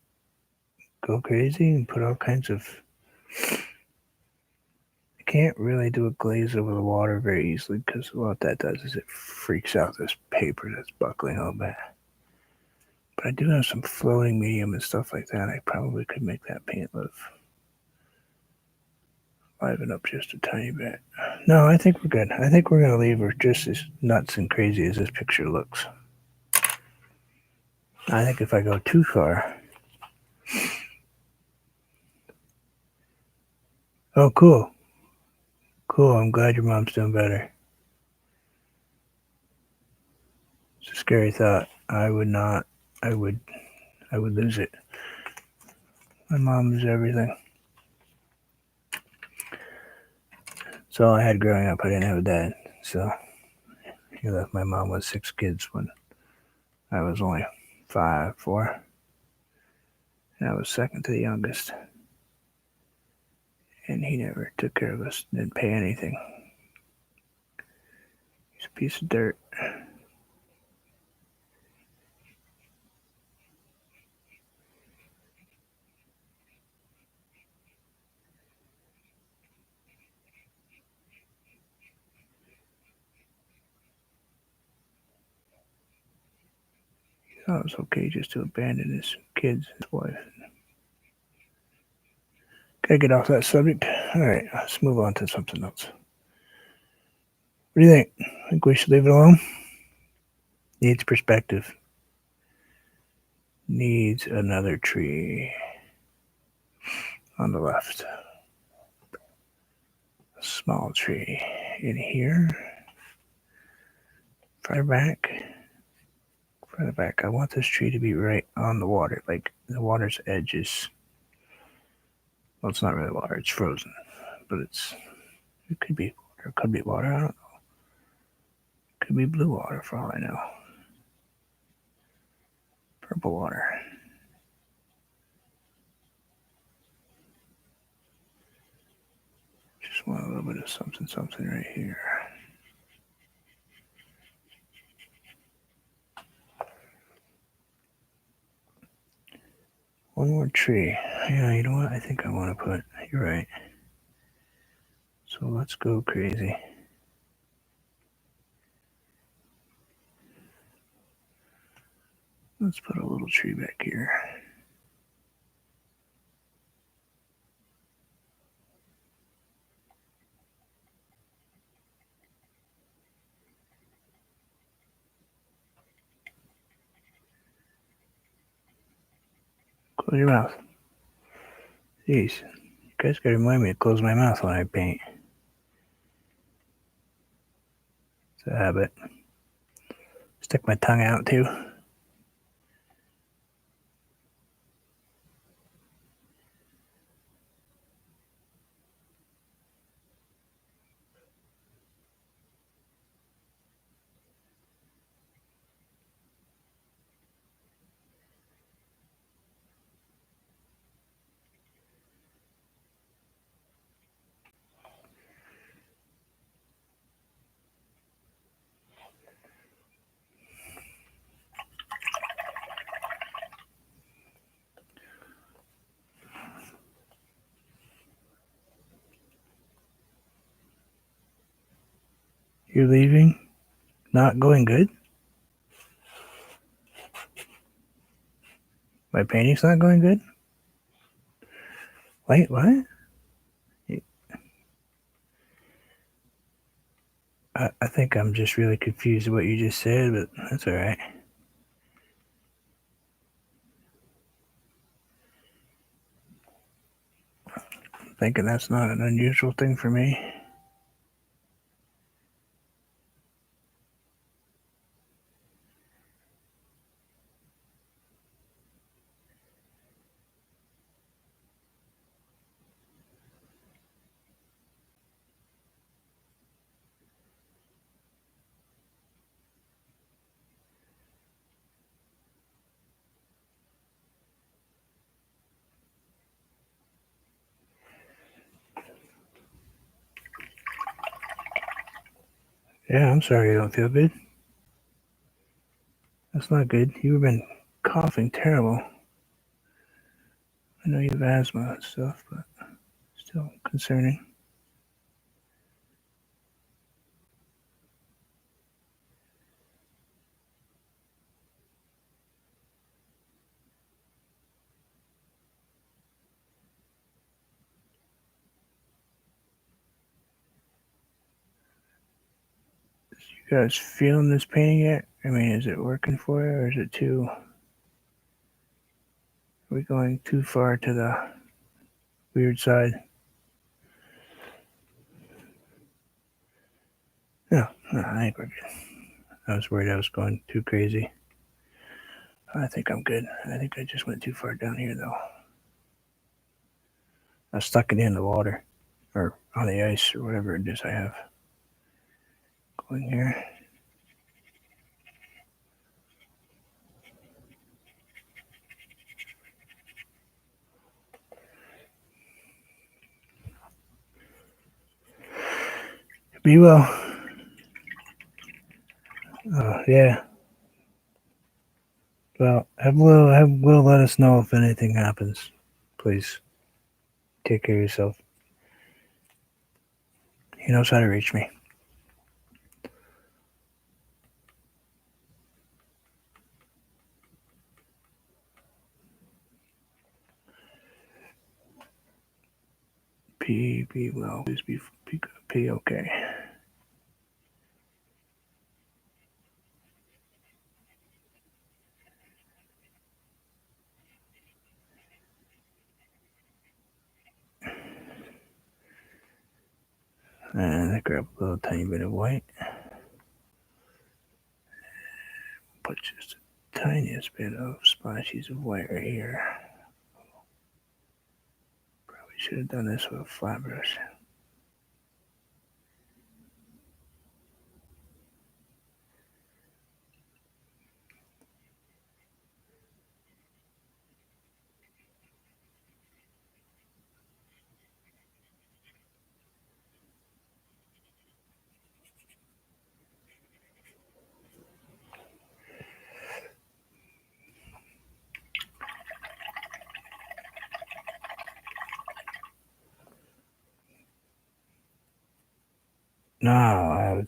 Go crazy and put all kinds of... I can't really do a glaze over the water very easily because what that does is it freaks out this paper that's buckling all bad. But I do have some floating medium and stuff like that. I probably could make that paint liven up just a tiny bit. No, I think we're good. I think we're going to leave her just as nuts and crazy as this picture looks. I think if I go too far... Oh, cool. Cool, I'm glad your mom's doing better. It's a scary thought. I would lose it. My mom is everything. It's all I had growing up. I didn't have a dad. So he left my mom with 6 kids when I was only 4. And I was second to the youngest. And he never took care of us, didn't pay anything. He's a piece of dirt. He thought it was okay just to abandon his kids, his wife. Gotta get off that subject. Alright, let's move on to something else. What do you think? Think we should leave it alone? Needs perspective. Needs another tree on the left. A small tree in here. Further back. Further back. I want this tree to be right on the water. Like the water's edge is... Well, it's not really water. It's frozen. But it could be water. It could be water. I don't know. It could be blue water for all I know. Purple water. Just want a little bit of something right here. One more tree. Yeah, you know what? I think I want to put... You're right. So let's go crazy. Let's put a little tree back here. Close your mouth. Jeez. You guys gotta remind me to close my mouth when I paint. It's a habit. Stick my tongue out too. You're leaving? Not going good? My painting's not going good? Wait, what? I think I'm just really confused at what you just said, but that's alright. Thinking that's not an unusual thing for me. Yeah, I'm sorry you don't feel good. That's not good. You've been coughing terrible. I know you have asthma and stuff, but still concerning. You guys feeling this painting yet? I mean, is it working for you, or is it too? Are we going too far to the weird side? No, no, I think we're good. I was worried I was going too crazy. I think I'm good. I think I just went too far down here, though. I stuck it in the water, or on the ice, or whatever it is I have going here. Be well. Yeah. Well, have Will let us know if anything happens. Please take care of yourself. He knows how to reach me. Be well. Please be okay. And I grab a little tiny bit of white. Put just the tiniest bit of splashes of white right here. Probably should have done this with a flat brush. No,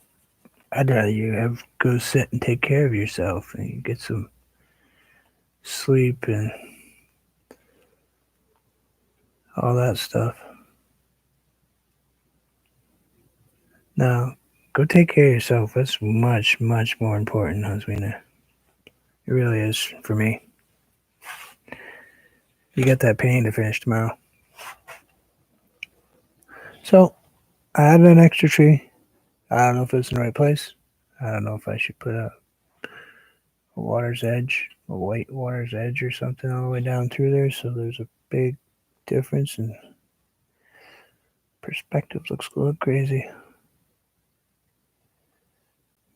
I'd rather you have go sit and take care of yourself and you get some sleep and all that stuff. Now, go take care of yourself. That's much, much more important, Husband. It really is for me. You got that painting to finish tomorrow. So, I added an extra tree. I don't know if it's in the right place. I don't know if I should put a water's edge, a white water's edge or something all the way down through there. So there's a big difference in perspective. Looks a little crazy.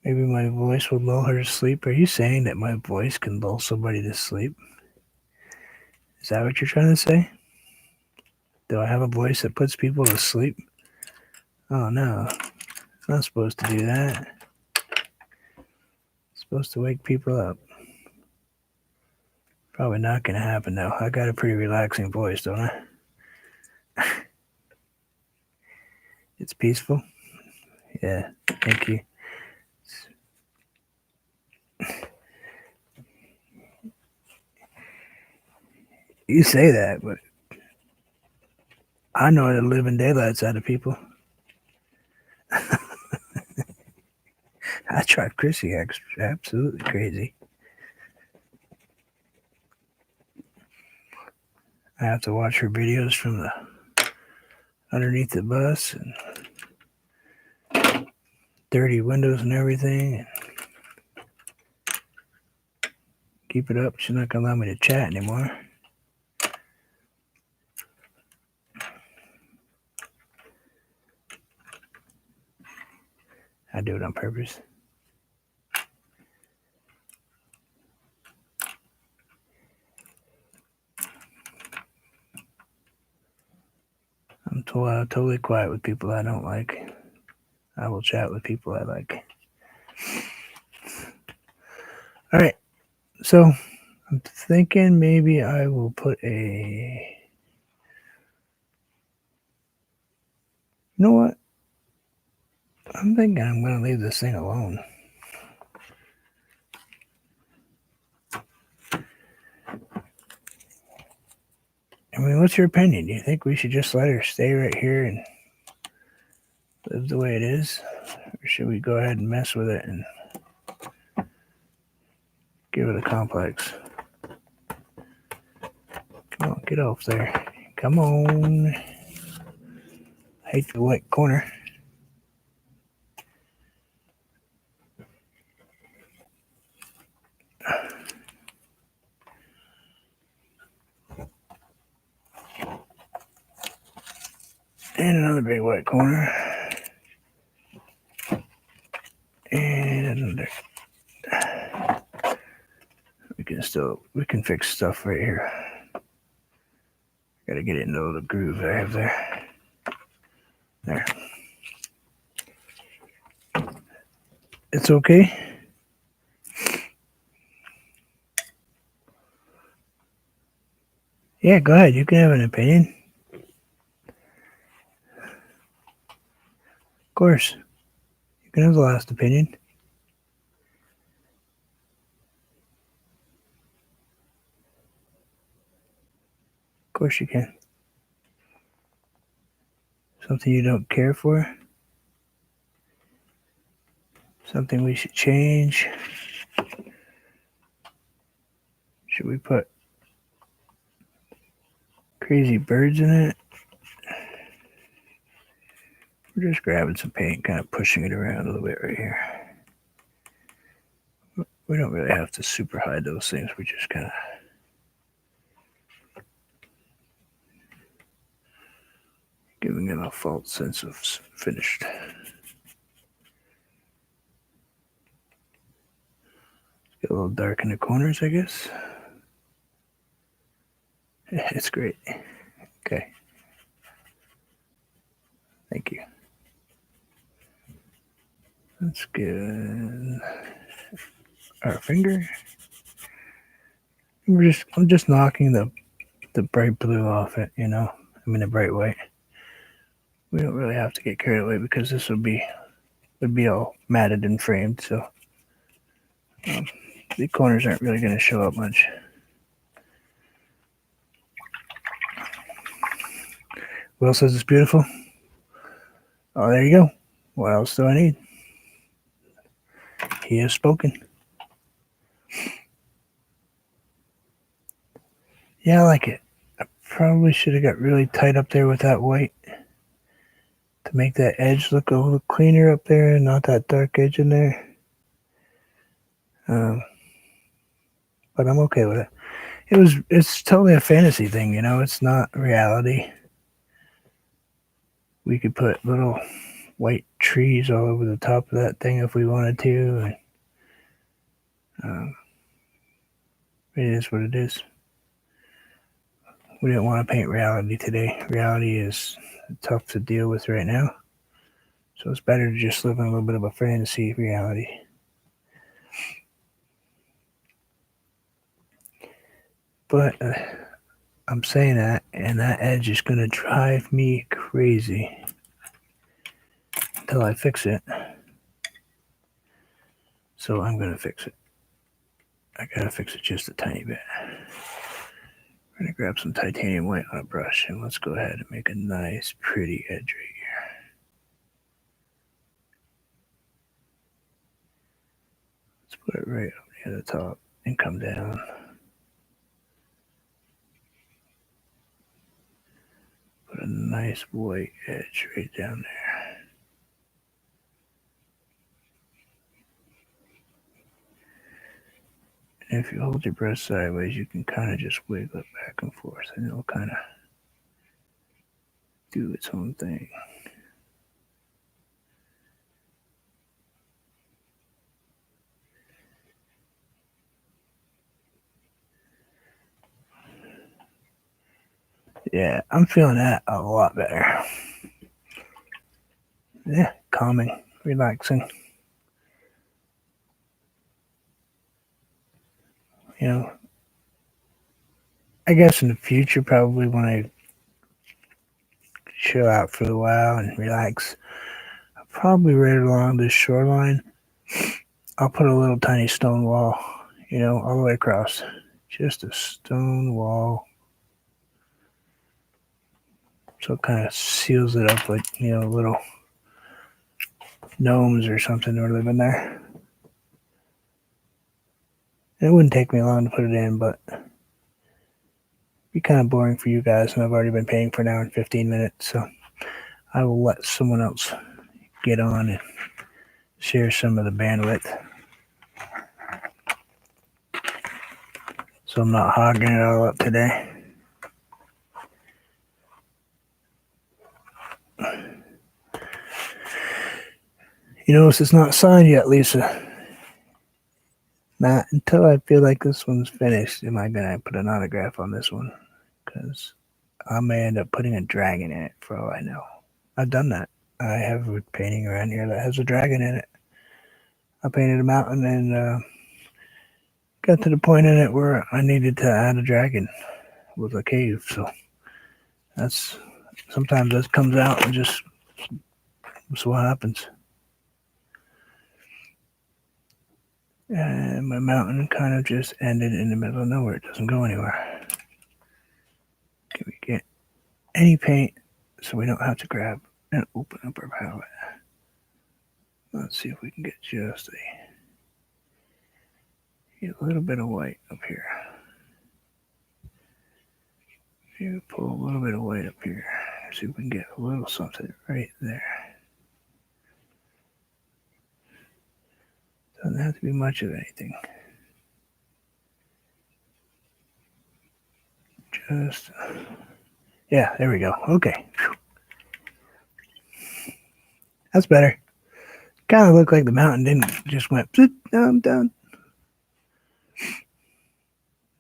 Maybe my voice will lull her to sleep. Are you saying that my voice can lull somebody to sleep? Is that what you're trying to say? Do I have a voice that puts people to sleep? Oh no, it's not supposed to do that. It's supposed to wake people up. Probably not going to happen though. I got a pretty relaxing voice, don't I? It's peaceful. Yeah, thank you. You say that, but I know how to live in daylight side of people. I drive Chrissy absolutely crazy. I have to watch her videos from the underneath the bus and dirty windows and everything. And keep it up. She's not gonna allow me to chat anymore. I do it on purpose. I'm totally quiet with people I don't like. I will chat with people I like. All right, so I'm thinking maybe I will put a. You know what? I'm thinking I'm going to leave this thing alone. I mean, what's your opinion? Do you think we should just let her stay right here and live the way it is? Or should we go ahead and mess with it and give it a complex? Come on, get off there. Come on. I hate the white corner. And another big white corner. And another. We can fix stuff right here. Gotta get into the groove I have there. There. It's okay. Yeah, go ahead. You can have an opinion. Of course. You can have the last opinion. Of course you can. Something you don't care for? Something we should change? Should we put crazy birds in it? We're just grabbing some paint, kind of pushing it around a little bit right here. We don't really have to super hide those things. We just kind of giving it a false sense of finished. Get a little dark in the corners, I guess. It's great. Okay. Thank you. That's good. Our finger. I'm just knocking the bright blue off it, you know. I mean the bright white. We don't really have to get carried away because this would be all matted and framed, so the corners aren't really going to show up much. Will says it's beautiful. Oh, there you go. What else do I need? He has spoken. Yeah, I like it. I probably should have got really tight up there with that white to make that edge look a little cleaner up there and not that dark edge in there. But I'm okay with it. It's totally a fantasy thing, it's not reality. We could put little white trees all over the top of that thing if we wanted to. And, it is what it is. We didn't want to paint reality today. Reality is tough to deal with right now. So it's better to just live in a little bit of a fantasy reality. But I'm saying that, and that edge is going to drive me crazy until I fix it. So I'm going to fix it. I got to fix it just a tiny bit. We're going to grab some titanium white on a brush, and let's go ahead and make a nice, pretty edge right here. Let's put it right up near the top and come down. Put a nice white edge right down there. And if you hold your brush sideways, you can kind of just wiggle it back and forth, and it'll kind of do its own thing. Yeah, I'm feeling that a lot better. Yeah, calming, relaxing. I guess in the future, probably when I chill out for a while and relax, I'll probably right along this shoreline, I'll put a little tiny stone wall, all the way across. Just a stone wall. So it kind of seals it up like, little gnomes or something are living there. It wouldn't take me long to put it in, but it'd be kind of boring for you guys, and I've already been paying for an hour and 15 minutes, so I will let someone else get on and share some of the bandwidth. So I'm not hogging it all up today. You notice it's not signed yet, Lisa. Not until I feel like this one's finished am I going to put an autograph on this one. Because I may end up putting a dragon in it for all I know. I've done that. I have a painting around here that has a dragon in it. I painted a mountain and got to the point in it where I needed to add a dragon with a cave. So sometimes that comes out and just that's what happens. And my mountain kind of just ended in the middle of nowhere. It doesn't go anywhere. Can we get any paint so we don't have to grab and open up our palette? Let's see if we can get just a little bit of white up here. Maybe pull a little bit of white up here. See if we can get a little something right there. Doesn't have to be much of anything. Just, yeah, there we go. Okay. That's better. Kind of looked like the mountain didn't just went, I'm done.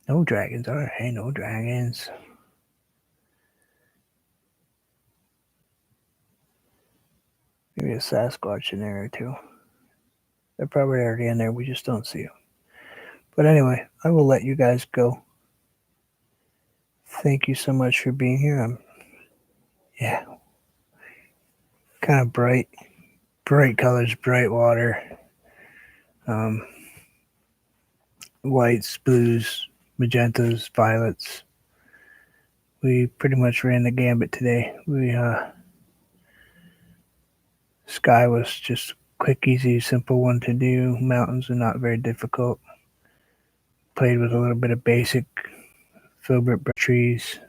No dragons. All right, no dragons. Maybe a Sasquatch in there or two. They're probably already in there. We just don't see them. But anyway, I will let you guys go. Thank you so much for being here. Kind of bright colors, bright water, whites, blues, magentas, violets, we pretty much ran the gambit today. Sky was just quick, easy, simple one to do. Mountains are not very difficult. Played with a little bit of basic filbert trees.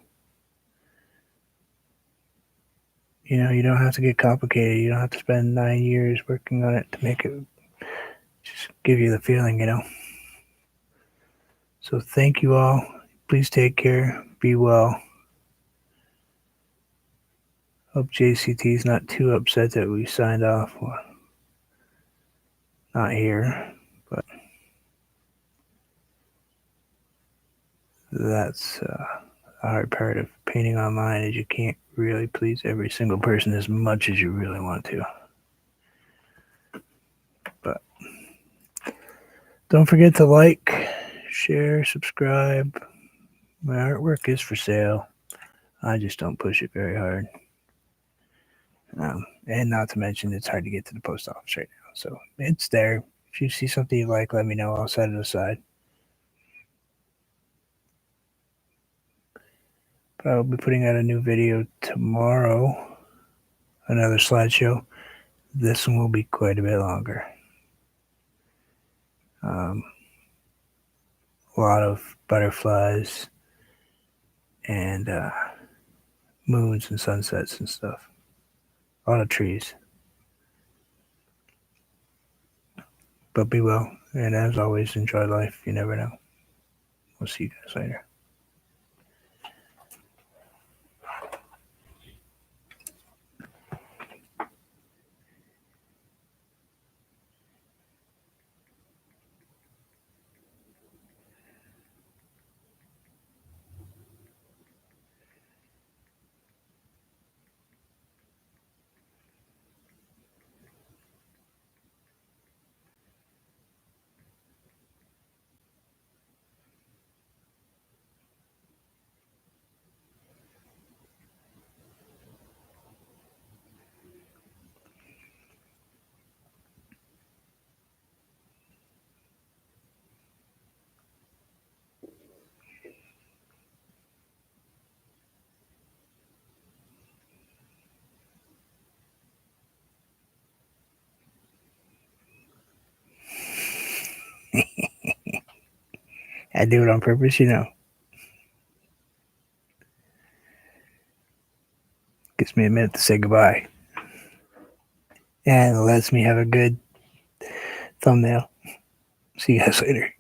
You know, you don't have to get complicated. You don't have to spend 9 years working on it to make it just give you the feeling, you know. So thank you all. Please take care. Be well. Hope JCT is not too upset that we signed off. Well, not here, but that's the hard part of painting online is you can't really please every single person as much as you really want to. But don't forget to like, share, subscribe. My artwork is for sale. I just don't push it very hard. And not to mention, it's hard to get to the post office right now. So it's there. If you see something you like, let me know. I'll set it aside. But I'll be putting out a new video tomorrow. Another slideshow. This one will be quite a bit longer. A lot of butterflies and moons and sunsets and stuff. A lot of trees. But be well. And as always, enjoy life. You never know. We'll see you guys later. I do it on purpose, you know. Gives me a minute to say goodbye. And lets me have a good thumbnail. See you guys later.